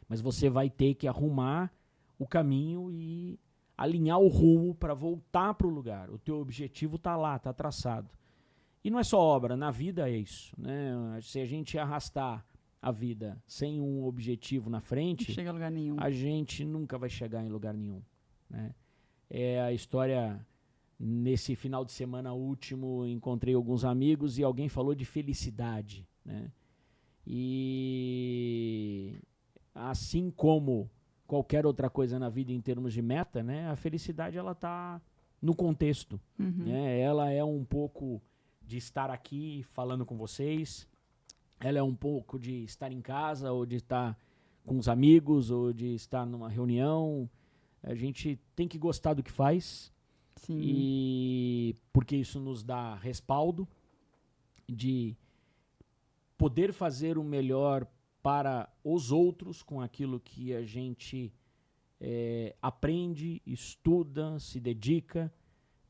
Mas você vai ter que arrumar o caminho e alinhar o rumo para voltar para o lugar. O teu objetivo está lá, está traçado. E não é só obra, na vida é isso, né? Se a gente arrastar a vida sem um objetivo na frente, não chega a lugar nenhum. A gente nunca vai chegar em lugar nenhum, né? É a história. Nesse final de semana último, encontrei alguns amigos e alguém falou de felicidade, né? E assim como qualquer outra coisa na vida em termos de meta, né? A felicidade, ela tá no contexto, né? Ela é um pouco de estar aqui falando com vocês, ela é um pouco de estar em casa ou de estar com os amigos ou de estar numa reunião. A gente tem que gostar do que faz. Sim. E porque isso nos dá respaldo de poder fazer o melhor para os outros com aquilo que a gente aprende, estuda, se dedica,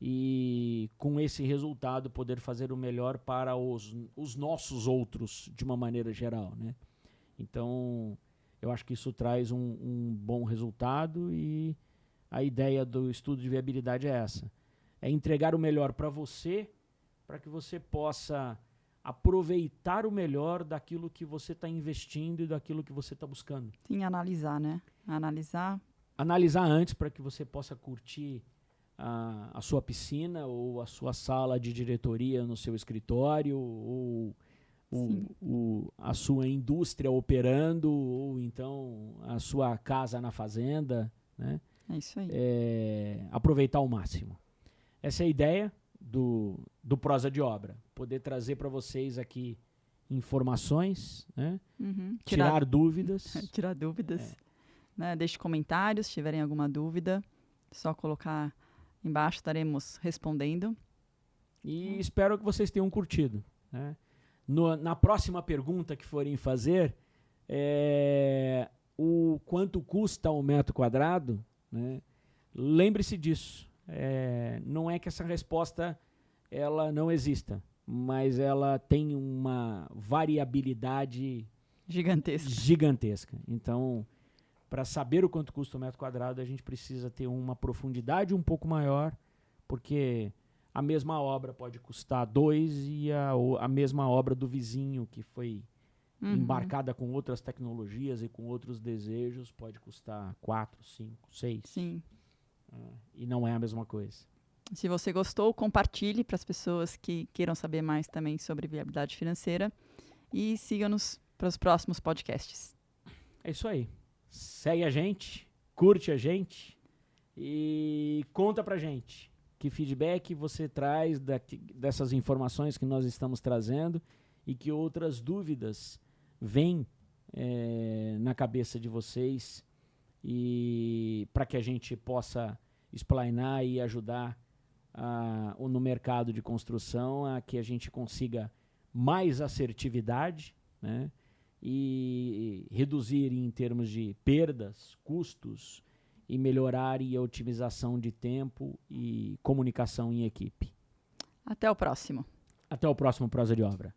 e com esse resultado poder fazer o melhor para os nossos outros de uma maneira geral, né? Então eu acho que isso traz um bom resultado, e a ideia do estudo de viabilidade é essa. É entregar o melhor para você, para que você possa aproveitar o melhor daquilo que você está investindo e daquilo que você está buscando. Sim, analisar, né? Analisar antes, para que você possa curtir a sua piscina ou a sua sala de diretoria no seu escritório, ou a sua indústria operando, ou então a sua casa na fazenda, né? É isso aí. Aproveitar ao máximo. Essa é a ideia do Prosa de Obra. Poder trazer para vocês aqui informações, né? Tirar dúvidas. Tirar dúvidas. Né? Deixe comentários, se tiverem alguma dúvida. Só colocar embaixo, estaremos respondendo. E espero que vocês tenham curtido, né? Na próxima pergunta que forem fazer, o quanto custa um metro quadrado, né? Lembre-se disso. Não é que essa resposta ela não exista, mas ela tem uma variabilidade gigantesca. Então, para saber o quanto custa um metro quadrado, a gente precisa ter uma profundidade um pouco maior, porque a mesma obra pode custar 2 e a mesma obra do vizinho, que foi embarcada com outras tecnologias e com outros desejos, pode custar 4, 5, 6. Sim. E não é a mesma coisa. Se você gostou, compartilhe para as pessoas que queiram saber mais também sobre viabilidade financeira, e siga-nos para os próximos podcasts. É isso aí. Segue a gente, curte a gente e conta pra gente que feedback você traz dessas informações que nós estamos trazendo, e que outras dúvidas vêm na cabeça de vocês, e para que a gente possa explanar e ajudar no mercado de construção a que a gente consiga mais assertividade, né? E reduzir em termos de perdas, custos, e melhorar a otimização de tempo e comunicação em equipe. Até o próximo. Até o próximo Prosa de Obra.